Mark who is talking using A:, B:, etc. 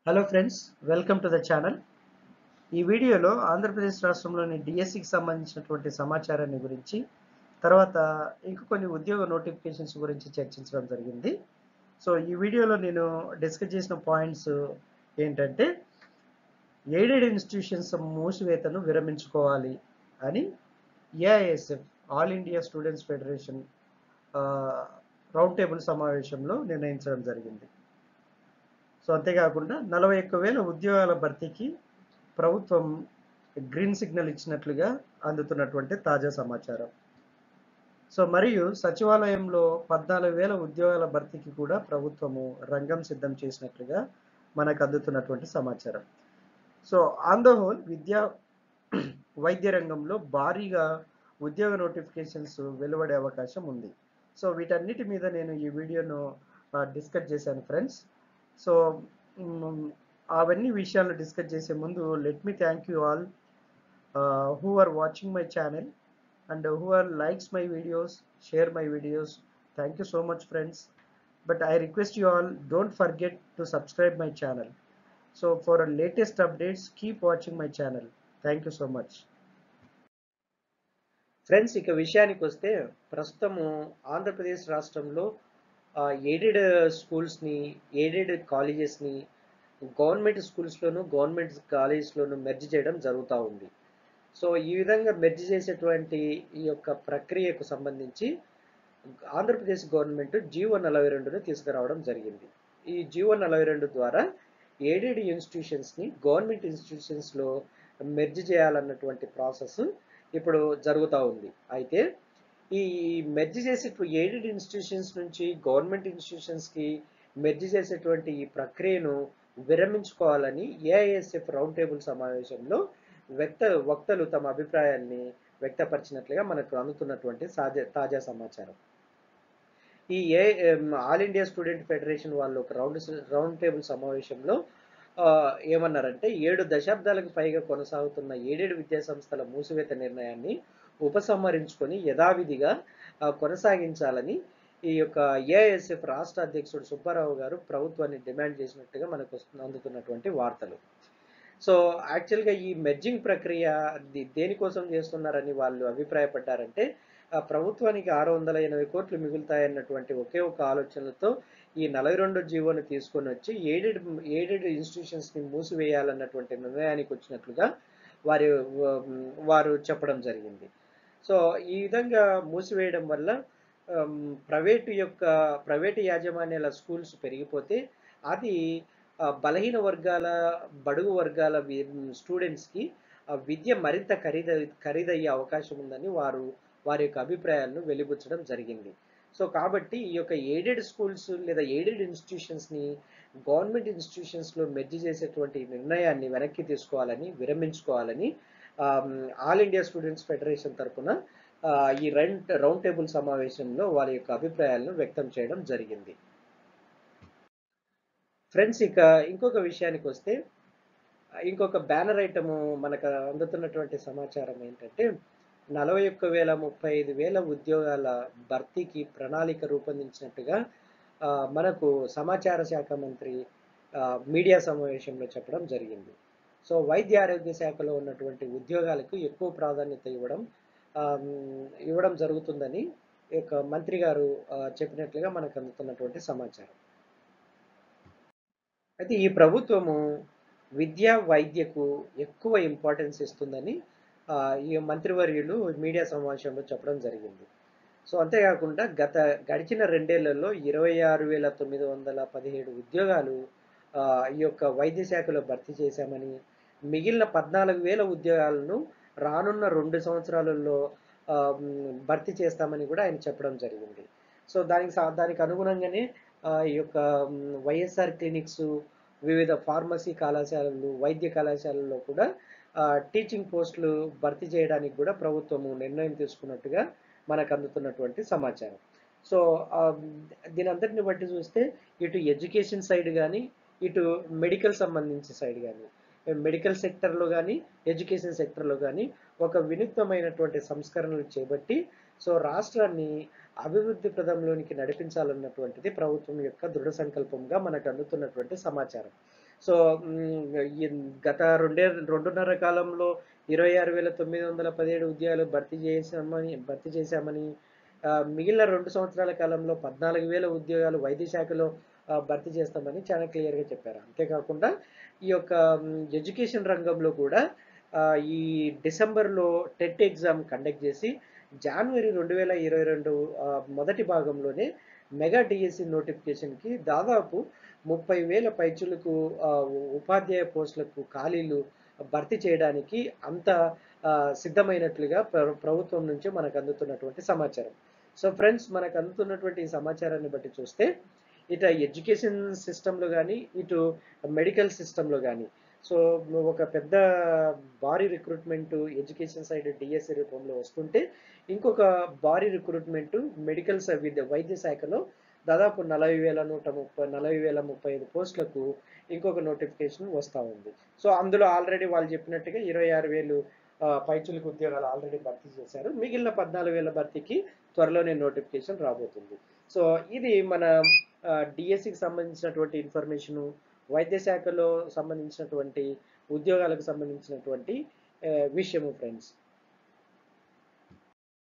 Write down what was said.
A: Hello friends, welcome to the channel. ఈ వీడియోలో ఆంధ్రప్రదేశ్ రాష్ట్రంలోని డిఎస్సికి సంబంధించినటువంటి సమాచారాన్ని గురించి, తర్వాత ఇంకా కొన్ని ఉద్యోగ నోటిఫికేషన్స్ గురించి చర్చించడం జరిగింది. సో ఈ వీడియోలో నేను డిస్కస్ చేసిన పాయింట్స్ ఏంటంటే, ఎయిడెడ్ ఇన్స్టిట్యూషన్స్ మూసివేతను విరమించుకోవాలి అని AISF all India students federation round table సమావేశంలో నిర్ణయించడం జరిగింది. సో అంతేకాకుండా 41,000 ఉద్యోగాల భర్తీకి ప్రభుత్వం గ్రీన్ సిగ్నల్ ఇచ్చినట్లుగా అందుతున్నటువంటి తాజా సమాచారం. సో మరియు సచివాలయంలో 14,000 ఉద్యోగాల భర్తీకి కూడా ప్రభుత్వము రంగం సిద్ధం చేసినట్లుగా మనకు అందుతున్నటువంటి సమాచారం. సో ఆన్ ద హోల్ వైద్య రంగంలో భారీగా ఉద్యోగ నోటిఫికేషన్స్ వెలువడే అవకాశం ఉంది. సో వీటన్నిటి మీద నేను ఈ వీడియోను డిస్కస్ చేశాను ఫ్రెండ్స్. సో అవన్నీ విషయాలు డిస్కస్ చేసే ముందు let me thank you all who are watching my channel and who are likes my videos, share my videos. Thank you so much friends, but I request you all don't forget to subscribe my channel. So for latest updates keep watching my channel. Thank you so much friends. ఇక విషయానికి వస్తే, ప్రస్తుతము ఆంధ్రప్రదేశ్ రాష్ట్రంలో aided స్కూల్స్ని, aided కాలేజెస్ని government స్కూల్స్లోను, government కాలేజెస్లోను merge చేయడం జరుగుతూ ఉంది. సో ఈ విధంగా మెర్జ్ చేసేటువంటి ఈ యొక్క ప్రక్రియకు సంబంధించి ఆంధ్రప్రదేశ్ గవర్నమెంట్ జీవో 42ను తీసుకురావడం జరిగింది. ఈ జీవో 42 ద్వారా ఎయిడెడ్ ఇన్స్టిట్యూషన్స్ని గవర్నమెంట్ ఇన్స్టిట్యూషన్స్లో మెర్జ్ చేయాలన్నటువంటి ప్రాసెస్ ఇప్పుడు జరుగుతూ ఉంది. అయితే ఈ మెర్జ్ చేసే ఎయిడెడ్ ఇన్స్టిట్యూషన్స్ నుంచి గవర్నమెంట్ ఇన్స్టిట్యూషన్స్కి మెర్జ్ చేసేటువంటి ఈ ప్రక్రియను విరమించుకోవాలని ఏఐఎస్ఎఫ్ రౌండ్ టేబుల్ సమావేశంలో వక్తలు తమ అభిప్రాయాన్ని వ్యక్తపరిచినట్లుగా మనకు అందుతున్నటువంటి తాజా సమాచారం. ఈ ఆల్ ఇండియా స్టూడెంట్ ఫెడరేషన్ వాళ్ళు ఒక రౌండ్ టేబుల్ సమావేశంలో ఏమన్నారంటే, 7 దశాబ్దాలకు పైగా కొనసాగుతున్న ఎయిడెడ్ విద్యాసంస్థల మూసివేత నిర్ణయాన్ని ఉపసంహరించుకొని యథావిధిగా కొనసాగించాలని ఈ యొక్క ఏఐఎస్ఎఫ్ రాష్ట్ర అధ్యక్షుడు సుబ్బారావు గారు ప్రభుత్వాన్ని డిమాండ్ చేసినట్టుగా మనకు అందుతున్నటువంటి వార్తలు. సో యాక్చువల్గా ఈ మెర్జింగ్ ప్రక్రియ దేనికోసం చేస్తున్నారని వాళ్ళు అభిప్రాయపడ్డారంటే, ప్రభుత్వానికి 680 కోట్లు మిగులుతాయన్నటువంటి ఒకే ఒక ఆలోచనలతో ఈ 42 జీవోను తీసుకొని వచ్చి ఎయిడెడ్ ఇన్స్టిట్యూషన్స్ని మూసివేయాలన్నటువంటి నిర్ణయానికి వచ్చినట్లుగా వారు చెప్పడం జరిగింది. సో ఈ విధంగా మూసివేయడం వల్ల ప్రైవేటు యాజమాన్యాల స్కూల్స్ పెరిగిపోతే అది బలహీన వర్గాల, బడుగు వర్గాల స్టూడెంట్స్కి విద్య మరింత ఖరీదయ్యే అవకాశం ఉందని వారి యొక్క అభిప్రాయాలను వెలిబుచ్చడం జరిగింది. సో కాబట్టి ఈ యొక్క ఎయిడెడ్ స్కూల్స్ లేదా ఎయిడెడ్ ఇన్స్టిట్యూషన్స్ని గవర్నమెంట్ ఇన్స్టిట్యూషన్స్లో మెర్జ్ చేసేటువంటి నిర్ణయాన్ని వెనక్కి తీసుకోవాలని, విరమించుకోవాలని ఆల్ ఇండియా స్టూడెంట్స్ ఫెడరేషన్ తరఫున ఈ రౌండ్ టేబుల్ సమావేశంలో వారి యొక్క అభిప్రాయాలను వ్యక్తం చేయడం జరిగింది. ఫ్రెండ్స్, ఇక ఇంకొక విషయానికి వస్తే, ఇంకొక బ్యానర్ ఐటము మనకు అందుతున్నటువంటి సమాచారం ఏంటంటే, 41,035 ఉద్యోగాల భర్తీకి ప్రణాళిక రూపొందించినట్టుగా మనకు సమాచార శాఖ మంత్రి మీడియా సమావేశంలో చెప్పడం జరిగింది. సో వైద్య ఆరోగ్య శాఖలో ఉన్నటువంటి ఉద్యోగాలకు ఎక్కువ ప్రాధాన్యత ఇవ్వడం జరుగుతుందని ఈ యొక్క మంత్రి గారు చెప్పినట్లుగా మనకు అందుతున్నటువంటి సమాచారం. అయితే ఈ ప్రభుత్వము విద్య, వైద్యకు ఎక్కువ ఇంపార్టెన్స్ ఇస్తుందని ఈ మంత్రివర్యులు మీడియా సమావేశంలో చెప్పడం జరిగింది. సో అంతేకాకుండా గడిచిన 2 ఏళ్లలో 26,917 ఉద్యోగాలు ఈ యొక్క వైద్య శాఖలో భర్తీ చేశామని, మిగిలిన 14,000 ఉద్యోగాలను రానున్న 2 సంవత్సరాలలో భర్తీ చేస్తామని కూడా ఆయన చెప్పడం జరిగింది. సో దానికి అనుగుణంగానే ఈ యొక్క వైఎస్ఆర్ క్లినిక్స్, వివిధ ఫార్మసీ కళాశాలలు, వైద్య కళాశాలల్లో కూడా టీచింగ్ పోస్టులు భర్తీ చేయడానికి కూడా ప్రభుత్వము నిర్ణయం తీసుకున్నట్టుగా మనకు అందుతున్నటువంటి సమాచారం. సో దీని అంతటిని బట్టి చూస్తే, ఇటు ఎడ్యుకేషన్ సైడ్ కానీ, ఇటు మెడికల్ సంబంధించిన సైడ్ కానీ, మెడికల్ సెక్టర్లో కానీ, ఎడ్యుకేషన్ సెక్టర్లో కానీ ఒక వినూత్నమైనటువంటి సంస్కరణలు చేపట్టి సో రాష్ట్రాన్ని అభివృద్ధి ప్రదంలోనికి నడిపించాలన్నటువంటిది ప్రభుత్వం యొక్క దృఢ సంకల్పంగా మనకు అందుతున్నటువంటి సమాచారం. సో ఈ గత 2.5 కాలంలో 26,917 ఉద్యోగాలు భర్తీ చేశామని మిగిలిన 2 సంవత్సరాల కాలంలో 14,000 ఉద్యోగాలు వైద్య శాఖలో భర్తీ చేస్తామని చాలా క్లియర్గా చెప్పారు. అంతేకాకుండా ఈ యొక్క ఎడ్యుకేషన్ రంగంలో కూడా ఈ డిసెంబర్లో టెట్ ఎగ్జామ్ కండక్ట్ చేసి జనవరి 2022 మొదటి భాగంలోనే మెగా డిఎస్సి నోటిఫికేషన్కి దాదాపు 30,000 పైచులకు ఉపాధ్యాయ పోస్టులకు ఖాళీలు భర్తీ చేయడానికి అంత సిద్ధమైనట్లుగా ప్రభుత్వం నుంచి మనకు అందుతున్నటువంటి సమాచారం. సో ఫ్రెండ్స్, మనకు అందుతున్నటువంటి ఈ సమాచారాన్ని బట్టి చూస్తే ఇటు ఎడ్యుకేషన్ సిస్టంలో కానీ ఇటు మెడికల్ సిస్టంలో కానీ సో ఒక పెద్ద భారీ రిక్రూట్మెంట్ ఎడ్యుకేషన్ సైడ్ డిఎస్సి రూపంలో వస్తుంటే ఇంకొక భారీ రిక్రూట్మెంట్ మెడికల్ వైద్య శాఖలో దాదాపు 40,135 పోస్టులకు ఇంకొక నోటిఫికేషన్ వస్తూ ఉంది. సో అందులో ఆల్రెడీ వాళ్ళు చెప్పినట్టుగా 26,000 పైచులకు ఉద్యోగాలు ఆల్రెడీ భర్తీ చేశారు. మిగిలిన 14,000 భర్తీకి త్వరలోనే నోటిఫికేషన్ రాబోతుంది. సో ఇది మన డిఎస్సికి సంబంధించినటువంటి ఇన్ఫర్మేషను, వైద్య శాఖలో సంబంధించినటువంటి ఉద్యోగాలకు సంబంధించినటువంటి విషయము ఫ్రెండ్స్.